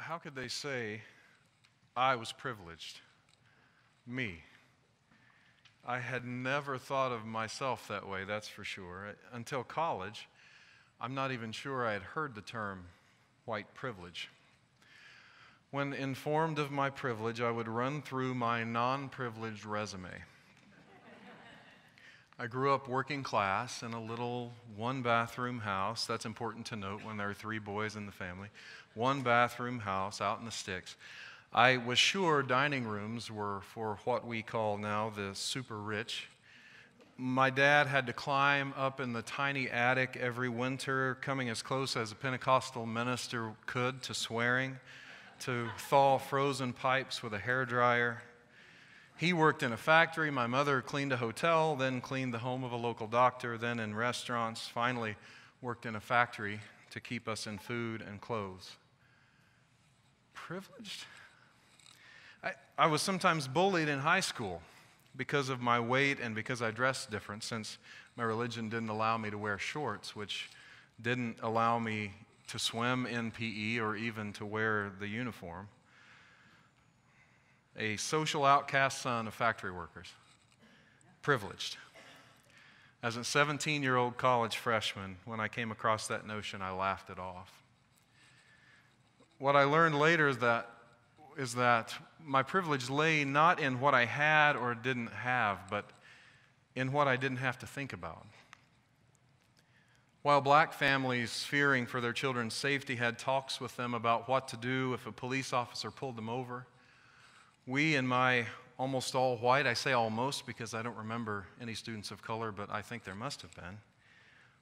how could they say I was privileged? Me. I had never thought of myself that way, that's for sure. Until college, I'm not even sure I had heard the term white privilege. When informed of my privilege, I would run through my non-privileged resume. I grew up working class in a little one-bathroom house. That's important to note when there are 3 boys in the family. One-bathroom house out in the sticks. I was sure dining rooms were for what we call now the super rich. My dad had to climb up in the tiny attic every winter, coming as close as a Pentecostal minister could to swearing, to thaw frozen pipes with a hairdryer. He worked in a factory. My mother cleaned a hotel, then cleaned the home of a local doctor, then in restaurants, finally worked in a factory to keep us in food and clothes. Privileged? I was sometimes bullied in high school because of my weight and because I dressed different, since my religion didn't allow me to wear shorts, which didn't allow me to swim in PE or even to wear the uniform. A social outcast son of factory workers. Privileged. As a 17-year-old college freshman, when I came across that notion, I laughed it off. What I learned later is that my privilege lay not in what I had or didn't have, but in what I didn't have to think about. While black families, fearing for their children's safety, had talks with them about what to do if a police officer pulled them over, we in my almost all white, I say almost because I don't remember any students of color, but I think there must have been.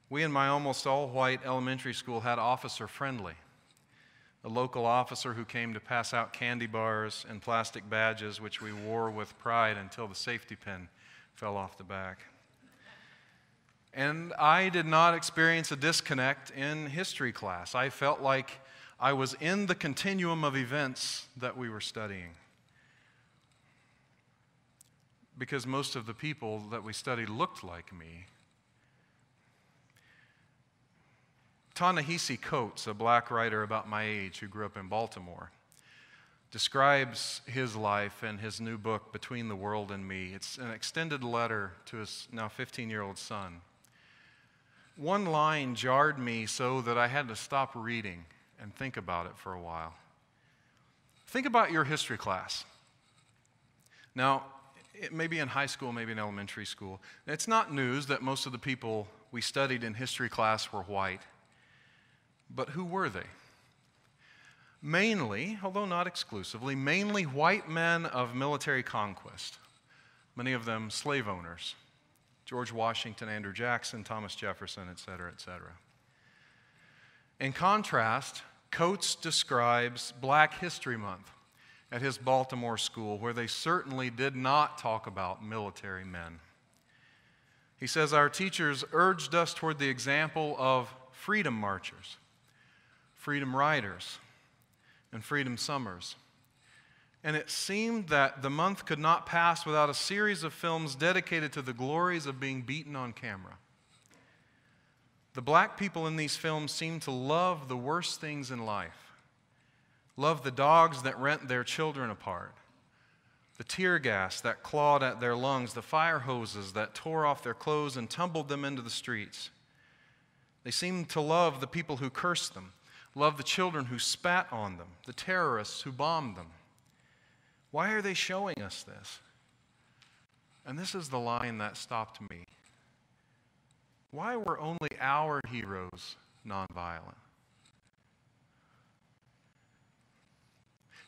We in my almost all white elementary school had officer friendly, a local officer who came to pass out candy bars and plastic badges, which we wore with pride until the safety pin fell off the back. And I did not experience a disconnect in history class. I felt like I was in the continuum of events that we were studying, because most of the people that we studied looked like me. Ta-Nehisi Coates, a black writer about my age who grew up in Baltimore, describes his life in his new book, Between the World and Me. It's an extended letter to his now 15-year-old son. One line jarred me so that I had to stop reading and think about it for a while. Think about your history class. Now, maybe in high school, maybe in elementary school. It's not news that most of the people we studied in history class were white. But who were they? Mainly, although not exclusively, mainly white men of military conquest, many of them slave owners. George Washington, Andrew Jackson, Thomas Jefferson, etc., etc. In contrast, Coates describes Black History Month at his Baltimore school, where they certainly did not talk about military men. He says, our teachers urged us toward the example of freedom marchers, freedom riders, and freedom summers. And it seemed that the month could not pass without a series of films dedicated to the glories of being beaten on camera. The black people in these films seemed to love the worst things in life. Love the dogs that rent their children apart, the tear gas that clawed at their lungs, the fire hoses that tore off their clothes and tumbled them into the streets. They seemed to love the people who cursed them, love the children who spat on them, the terrorists who bombed them. Why are they showing us this? And this is the line that stopped me. Why were only our heroes nonviolent?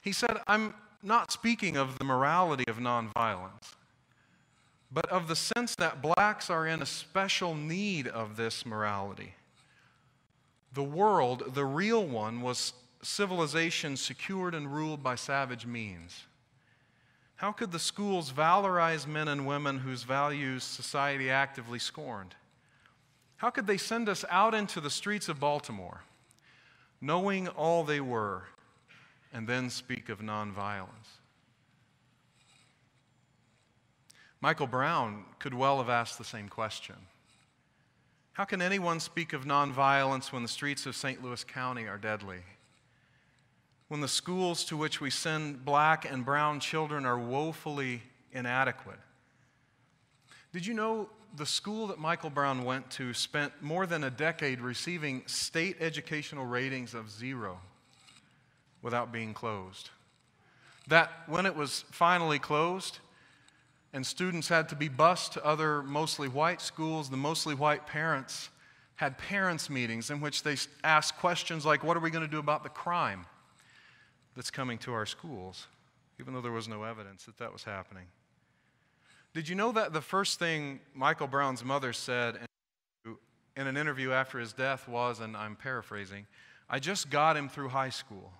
He said, I'm not speaking of the morality of nonviolence, but of the sense that blacks are in a special need of this morality. The world, the real one, was civilization secured and ruled by savage means. How could the schools valorize men and women whose values society actively scorned? How could they send us out into the streets of Baltimore, knowing all they were, and then speak of nonviolence? Michael Brown could well have asked the same question. How can anyone speak of nonviolence when the streets of St. Louis County are deadly? when the schools to which we send black and brown children are woefully inadequate. Did you know the school that Michael Brown went to spent more than a decade receiving state educational ratings of 0 without being closed? That when it was finally closed and students had to be bused to other mostly white schools, the mostly white parents had parents' meetings in which they asked questions like, what are we going to do about the crime that's coming to our schools, even though there was no evidence that that was happening? Did you know that the first thing Michael Brown's mother said in an interview after his death was, and I'm paraphrasing, "I just got him through high school."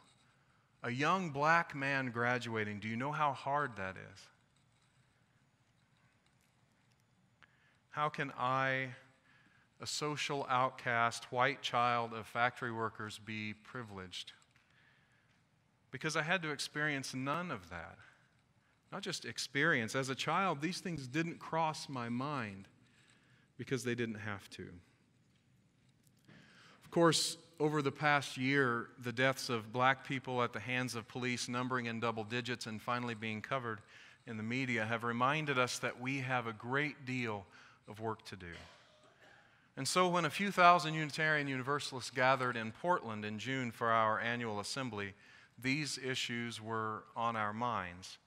A young black man graduating, do you know how hard that is? How can I, a social outcast, white child of factory workers, be privileged? Because I had to experience none of that. Not just experience. As a child, these things didn't cross my mind because they didn't have to. Of course, over the past year, the deaths of black people at the hands of police numbering in double digits and finally being covered in the media have reminded us that we have a great deal of work to do. And so when a few thousand Unitarian Universalists gathered in Portland in June for our annual assembly, these issues were on our minds.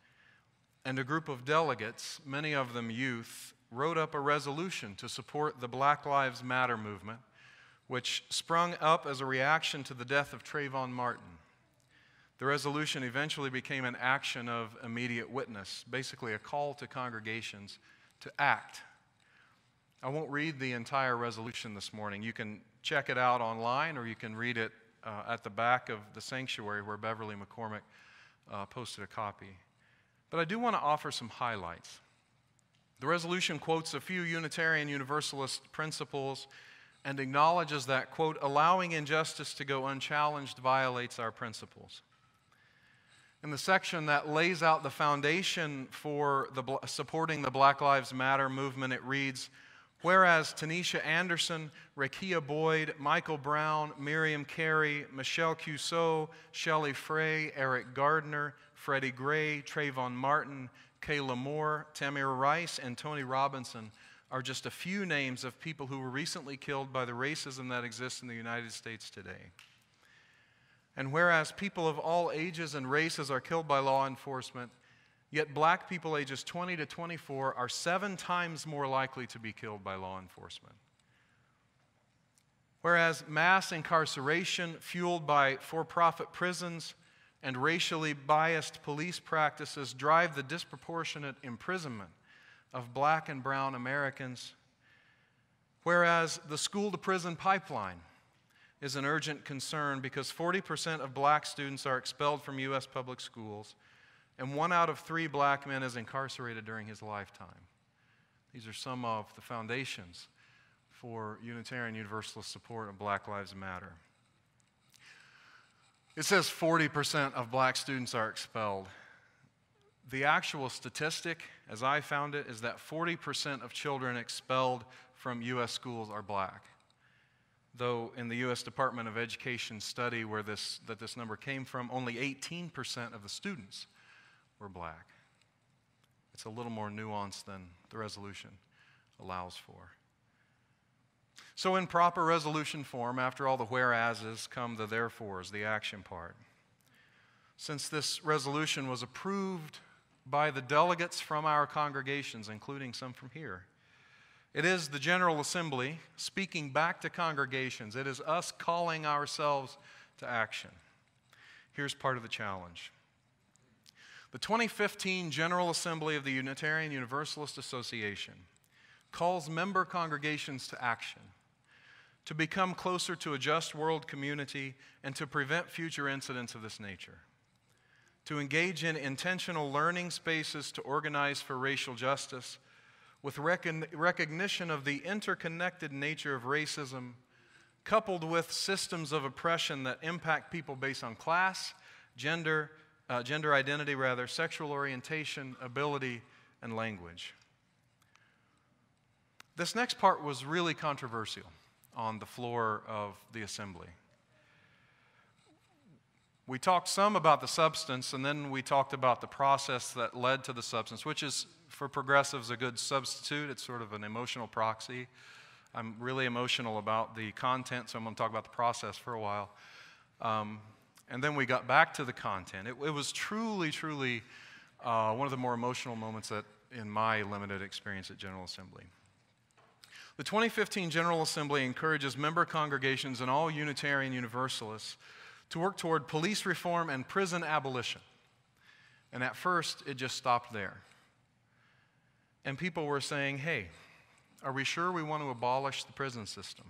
And a group of delegates, many of them youth, wrote up a resolution to support the Black Lives Matter movement, which sprung up as a reaction to the death of Trayvon Martin. The resolution eventually became an action of immediate witness, basically a call to congregations to act. I won't read the entire resolution this morning. You can check it out online, or you can read it at the back of the sanctuary where Beverly McCormick posted a copy. But I do want to offer some highlights. The resolution quotes a few Unitarian Universalist principles and acknowledges that, quote, allowing injustice to go unchallenged violates our principles. In the section that lays out the foundation for supporting the Black Lives Matter movement, it reads, whereas Tanisha Anderson, Rekia Boyd, Michael Brown, Miriam Carey, Michelle Cusseau, Shelley Frey, Eric Gardner, Freddie Gray, Trayvon Martin, Kayla Moore, Tamir Rice, and Tony Robinson are just a few names of people who were recently killed by the racism that exists in the United States today. And whereas people of all ages and races are killed by law enforcement, yet black people ages 20 to 24 are 7 times more likely to be killed by law enforcement. Whereas mass incarceration fueled by for-profit prisons and racially biased police practices drive the disproportionate imprisonment of black and brown Americans, whereas the school-to-prison pipeline is an urgent concern because 40% of black students are expelled from U.S. public schools, and 1 out of 3 black men is incarcerated during his lifetime. These are some of the foundations for Unitarian Universalist support of Black Lives Matter. It says 40% of black students are expelled. The actual statistic, as I found it, is that 40% of children expelled from U.S. schools are black. Though in the U.S. Department of Education study that this number came from, only 18% of the students were black. It's a little more nuanced than the resolution allows for. So in proper resolution form, after all the whereases come the therefores, the action part. Since this resolution was approved by the delegates from our congregations, including some from here, it is the General Assembly speaking back to congregations. It is us calling ourselves to action. Here's part of the challenge. The 2015 General Assembly of the Unitarian Universalist Association calls member congregations to action, to become closer to a just world community and to prevent future incidents of this nature, to engage in intentional learning spaces to organize for racial justice with recognition of the interconnected nature of racism, coupled with systems of oppression that impact people based on class, gender identity, sexual orientation, ability, and language. This next part was really controversial on the floor of the assembly. We talked some about the substance, and then we talked about the process that led to the substance, which is, for progressives, a good substitute. It's sort of an emotional proxy. I'm really emotional about the content, so I'm going to talk about the process for a while. And then we got back to the content. It was truly, truly one of the more emotional moments in my limited experience at General Assembly. The 2015 General Assembly encourages member congregations and all Unitarian Universalists to work toward police reform and prison abolition. And at first, it just stopped there. And people were saying, hey, are we sure we want to abolish the prison system?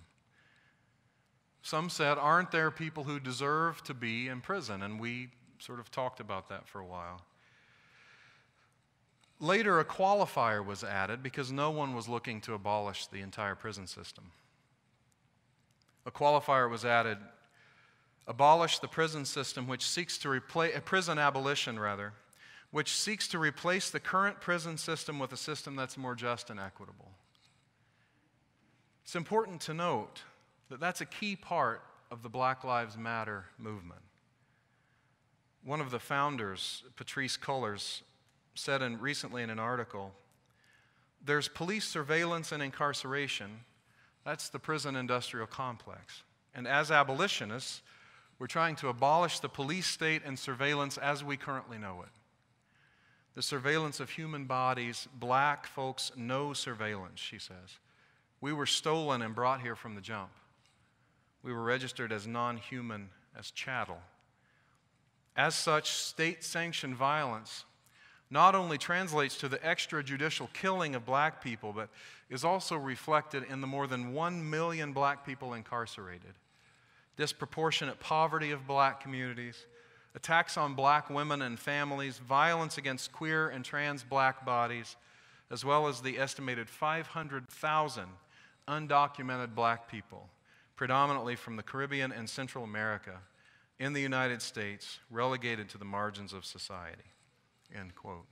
Some said, aren't there people who deserve to be in prison? And we sort of talked about that for a while. Later, a qualifier was added because no one was looking to abolish the entire prison system. A qualifier was added, abolish the prison system which seeks to replace, prison abolition rather, which seeks to replace the current prison system with a system that's more just and equitable. It's important to note that that's a key part of the Black Lives Matter movement. One of the founders, Patrisse Cullors, said recently in an article, there's police surveillance and incarceration. That's the prison industrial complex. And as abolitionists, we're trying to abolish the police state and surveillance as we currently know it. The surveillance of human bodies, black folks, no surveillance, she says. We were stolen and brought here from the jump. We were registered as non-human, as chattel. As such, state-sanctioned violence not only translates to the extrajudicial killing of black people, but is also reflected in the more than 1 million black people incarcerated, disproportionate poverty of black communities, attacks on black women and families, violence against queer and trans black bodies, as well as the estimated 500,000 undocumented black people, predominantly from the Caribbean and Central America, in the United States, relegated to the margins of society. End quote.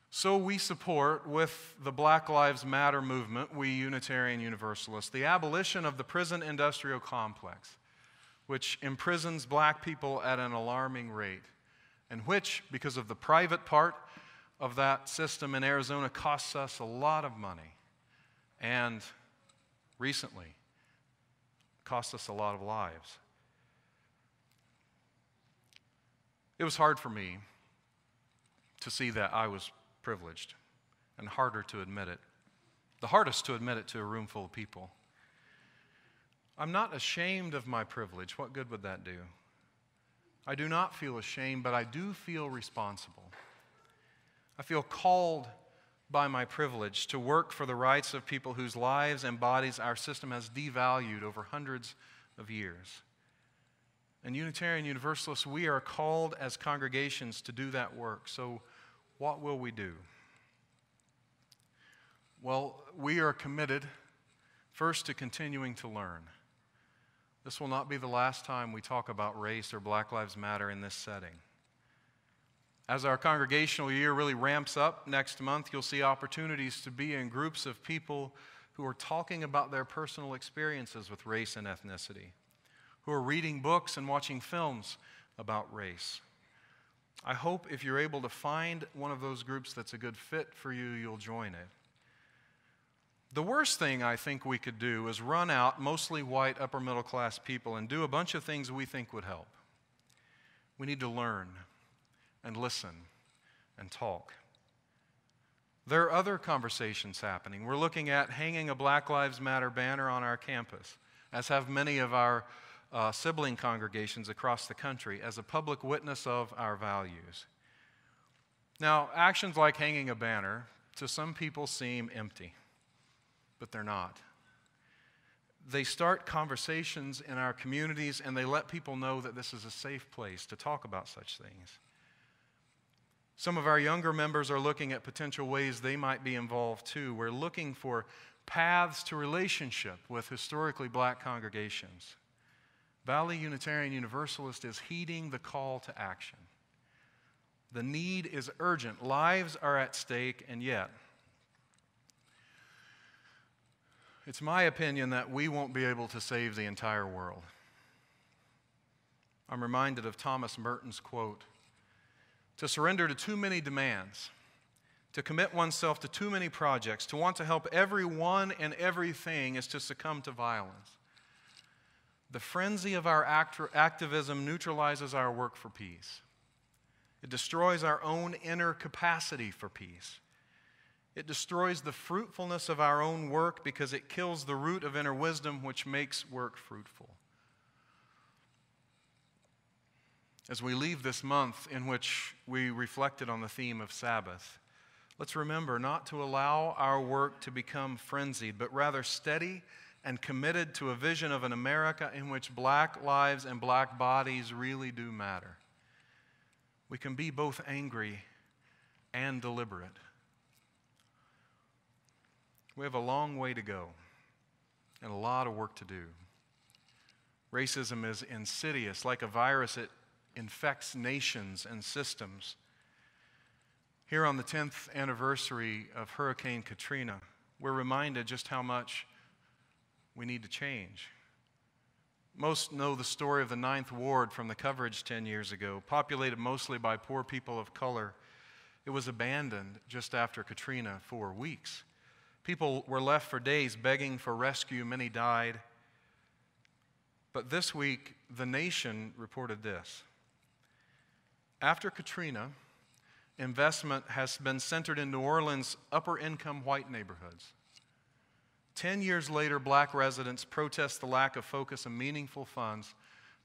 So we support, with the Black Lives Matter movement, we Unitarian Universalists, the abolition of the prison industrial complex, which imprisons black people at an alarming rate, and which, because of the private part of that system in Arizona, costs us a lot of money, and recently cost us a lot of lives. It was hard for me to see that I was privileged, and harder to admit it. The hardest to admit it to a room full of people. I'm not ashamed of my privilege. What good would that do? I do not feel ashamed, but I do feel responsible. I feel called by my privilege to work for the rights of people whose lives and bodies our system has devalued over hundreds of years. And Unitarian Universalists, we are called as congregations to do that work. So what will we do? Well, we are committed first to continuing to learn. This will not be the last time we talk about race or Black Lives Matter in this setting. As our congregational year really ramps up next month, you'll see opportunities to be in groups of people who are talking about their personal experiences with race and ethnicity, who are reading books and watching films about race. I hope if you're able to find one of those groups that's a good fit for you, you'll join it. The worst thing I think we could do is run out mostly white upper middle class people and do a bunch of things we think would help. We need to learn and listen and talk. There are other conversations happening. We're looking at hanging a Black Lives Matter banner on our campus, as have many of our sibling congregations across the country, as a public witness of our values. Now, actions like hanging a banner to some people seem empty, but they're not. They start conversations in our communities, and they let people know that this is a safe place to talk about such things. Some of our younger members are looking at potential ways they might be involved too. We're looking for paths to relationship with historically black congregations. Valley Unitarian Universalist is heeding the call to action. The need is urgent. Lives are at stake, and yet, it's my opinion that we won't be able to save the entire world. I'm reminded of Thomas Merton's quote, "To surrender to too many demands, to commit oneself to too many projects, to want to help everyone and everything is to succumb to violence. The frenzy of our activism neutralizes our work for peace. It destroys our own inner capacity for peace. It destroys the fruitfulness of our own work because it kills the root of inner wisdom which makes work fruitful." As we leave this month in which we reflected on the theme of Sabbath, let's remember not to allow our work to become frenzied, but rather steady and committed to a vision of an America in which black lives and black bodies really do matter. We can be both angry and deliberate. We have a long way to go and a lot of work to do. Racism is insidious. Like a virus, it infects nations and systems. Here on the 10th anniversary of Hurricane Katrina, we're reminded just how much we need to change. Most know the story of the 9th Ward from the coverage 10 years ago, populated mostly by poor people of color. It was abandoned just after Katrina for weeks. People were left for days begging for rescue. Many died. But this week, the Nation reported this. After Katrina, investment has been centered in New Orleans' upper-income white neighborhoods. 10 years later, black residents protest the lack of focus and meaningful funds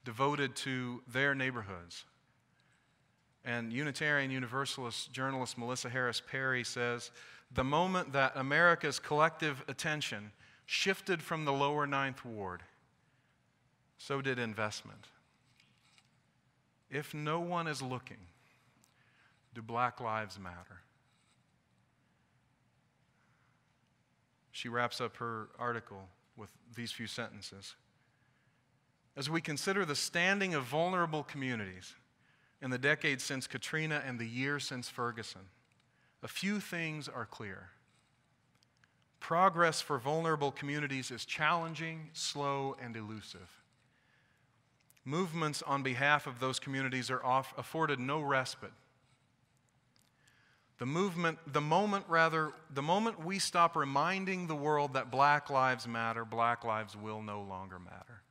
devoted to their neighborhoods. And Unitarian Universalist journalist Melissa Harris Perry says, "The moment that America's collective attention shifted from the lower 9th Ward, so did investment. If no one is looking, do black lives matter?" She wraps up her article with these few sentences. As we consider the standing of vulnerable communities in the decades since Katrina and the year since Ferguson, a few things are clear. Progress for vulnerable communities is challenging, slow, and elusive. Movements on behalf of those communities are afforded no respite. The moment we stop reminding the world that black lives matter, black lives will no longer matter.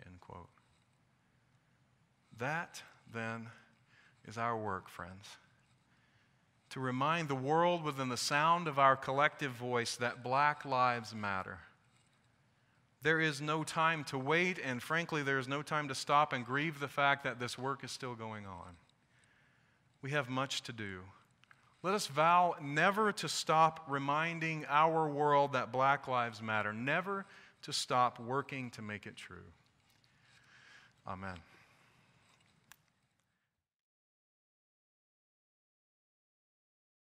End quote. That, then, is our work, friends. To remind the world within the sound of our collective voice that black lives matter. There is no time to wait, and frankly, there is no time to stop and grieve the fact that this work is still going on. We have much to do. Let us vow never to stop reminding our world that black lives matter, never to stop working to make it true. Amen.